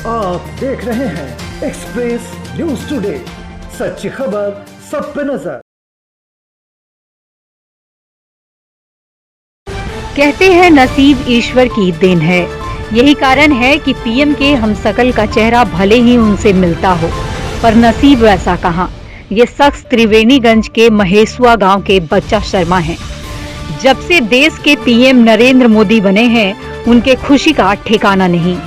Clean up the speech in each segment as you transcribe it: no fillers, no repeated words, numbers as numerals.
आप देख रहे हैं एक्सप्रेस न्यूज टुडे, सच्ची खबर सब पे नजर। कहते हैं नसीब ईश्वर की देन है। यही कारण है कि पीएम के हमशक्ल का चेहरा भले ही उनसे मिलता हो, पर नसीब वैसा कहाँ। ये शख्स त्रिवेणीगंज के महेशुआ गांव के बच्चा शर्मा हैं। जब से देश के पीएम नरेंद्र मोदी बने हैं, उनके खुशी का ठिकाना नहीं।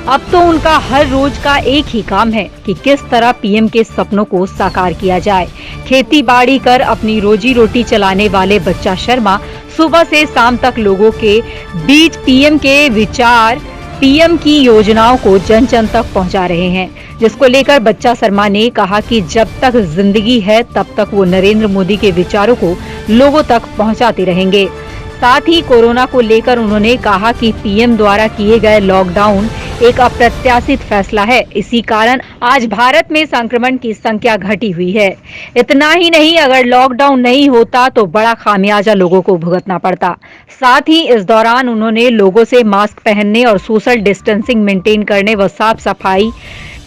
अब तो उनका हर रोज का एक ही काम है कि किस तरह पीएम के सपनों को साकार किया जाए। खेती बाड़ी कर अपनी रोजी रोटी चलाने वाले बच्चा शर्मा सुबह से शाम तक लोगों के बीच पीएम के विचार, पीएम की योजनाओं को जन जन तक पहुंचा रहे हैं, जिसको लेकर बच्चा शर्मा ने कहा कि जब तक जिंदगी है तब तक वो नरेंद्र मोदी के विचारों को लोगों तक पहुंचाते रहेंगे। साथ ही कोरोना को लेकर उन्होंने कहा कि पीएम द्वारा किए गए लॉकडाउन एक अप्रत्याशित फैसला है। इसी कारण आज भारत में संक्रमण की संख्या घटी हुई है। इतना ही नहीं, अगर लॉकडाउन नहीं होता तो बड़ा खामियाजा लोगों को भुगतना पड़ता। साथ ही इस दौरान उन्होंने लोगों से मास्क पहनने और सोशल डिस्टेंसिंग मेंटेन करने व साफ सफाई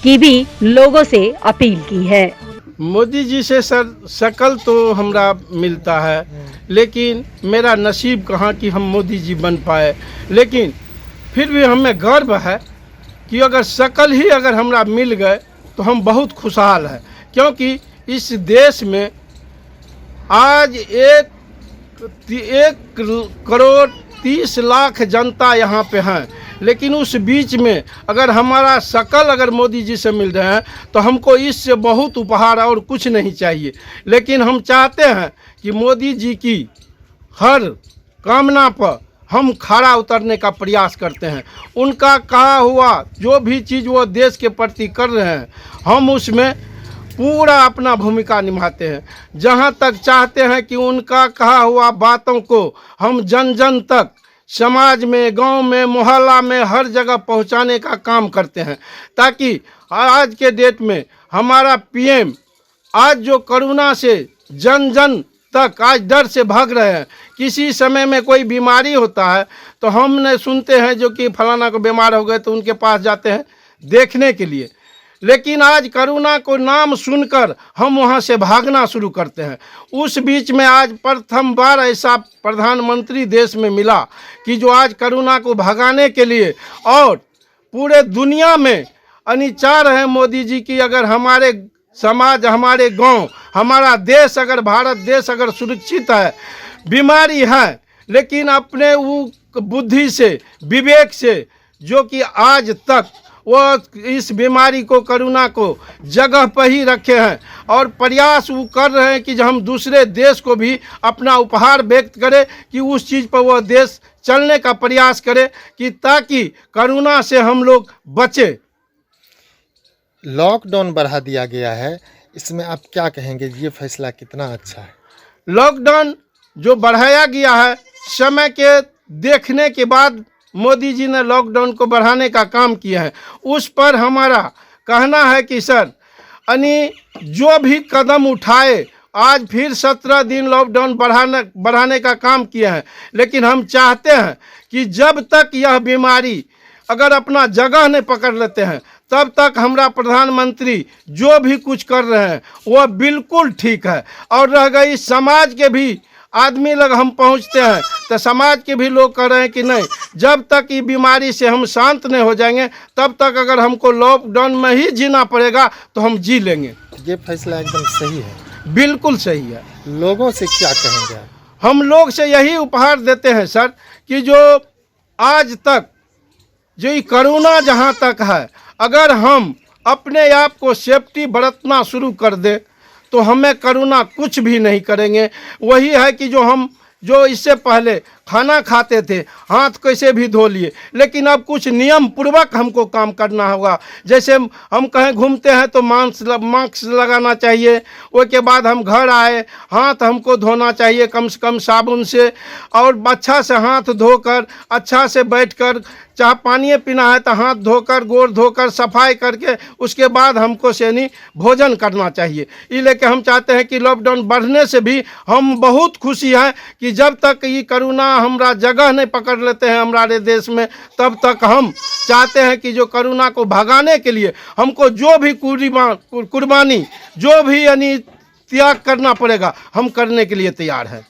की भी लोगों से अपील की है। मोदी जी से सर शकल तो हमरा मिलता है, लेकिन मेरा नसीब कहाँ कि हम मोदी जी बन पाए। लेकिन फिर भी हमें गर्व है कि अगर शकल ही अगर हमरा मिल गए तो हम बहुत खुशहाल हैं, क्योंकि इस देश में आज 1,30,00,000 जनता यहाँ पे हैं। लेकिन उस बीच में अगर हमारा शकल अगर मोदी जी से मिल रहे हैं तो हमको इससे बहुत उपहार और कुछ नहीं चाहिए। लेकिन हम चाहते हैं कि मोदी जी की हर कामना पर हम खरा उतरने का प्रयास करते हैं। उनका कहा हुआ जो भी चीज़ वो देश के प्रति कर रहे हैं, हम उसमें पूरा अपना भूमिका निभाते हैं। जहाँ तक चाहते हैं कि उनका कहा हुआ बातों को हम जन जन तक, समाज में, गांव में, मोहल्ला में, हर जगह पहुंचाने का काम करते हैं, ताकि आज के डेट में हमारा पीएम आज जो कोरोना से जन जन तक आज डर से भाग रहे हैं। किसी समय में कोई बीमारी होता है तो हमने सुनते हैं जो कि फलाना को बीमार हो गए तो उनके पास जाते हैं देखने के लिए, लेकिन आज कोरोना को नाम सुनकर हम वहां से भागना शुरू करते हैं। उस बीच में आज प्रथम बार ऐसा प्रधानमंत्री देश में मिला कि जो आज कोरोना को भगाने के लिए और पूरे दुनिया में चाह रहे हैं मोदी जी की अगर हमारे समाज, हमारे गांव, हमारा देश, अगर भारत देश अगर सुरक्षित है, बीमारी है, लेकिन अपने वो बुद्धि से, विवेक से, जो कि आज तक वो इस बीमारी को, कोरोना को जगह पर ही रखे हैं और प्रयास वो कर रहे हैं कि हम दूसरे देश को भी अपना उपहार व्यक्त करें कि उस चीज़ पर वह देश चलने का प्रयास करे कि ताकि कोरोना से हम लोग बचें। लॉकडाउन बढ़ा दिया गया है, इसमें आप क्या कहेंगे? ये फैसला कितना अच्छा है? लॉकडाउन जो बढ़ाया गया है, समय के देखने के बाद मोदी जी ने लॉकडाउन को बढ़ाने का काम किया है। उस पर हमारा कहना है कि सर जो भी कदम उठाए, आज फिर 17 दिन लॉकडाउन बढ़ाने का काम किया है, लेकिन हम चाहते हैं कि जब तक यह बीमारी अगर अपना जगह नहीं पकड़ लेते हैं तब तक हमारा प्रधानमंत्री जो भी कुछ कर रहे हैं वह बिल्कुल ठीक है। और रह गई समाज के भी आदमी लग हम पहुंचते हैं तो समाज के भी लोग कह रहे हैं कि नहीं, जब तक ये बीमारी से हम शांत नहीं हो जाएंगे तब तक अगर हमको लॉकडाउन में ही जीना पड़ेगा तो हम जी लेंगे। ये फैसला एकदम सही है, बिल्कुल सही है। लोगों से क्या कहेंगे? हम लोग से यही उपहार देते हैं सर कि जो आज तक जो ये कोरोना जहाँ तक है, अगर हम अपने आप को सेफ्टी बरतना शुरू कर दे तो हमें कोरोना कुछ भी नहीं करेंगे। वही है कि जो इससे पहले खाना खाते थे हाथ कैसे भी धो लिए, लेकिन अब कुछ नियम पूर्वक हमको काम करना होगा। जैसे हम कहीं घूमते हैं तो मास्क लगाना चाहिए, उसके बाद हम घर आए हाथ हमको धोना चाहिए कम से कम साबुन से, और अच्छा से हाथ धोकर अच्छा से बैठकर, चाहे पानी पीना है तो हाथ धोकर, गोड़ धोकर, सफाई करके उसके बाद हमको भोजन करना चाहिए। ये लेकर हम चाहते हैं कि लॉकडाउन बढ़ने से भी हम बहुत खुशी हैं कि जब तक ये कोरोना हमारा जगह नहीं पकड़ लेते हैं हमारे देश में, तब तक हम चाहते हैं कि जो कोरोना को भगाने के लिए हमको जो भी कुर्बानी, जो भी यानी त्याग करना पड़ेगा, हम करने के लिए तैयार हैं।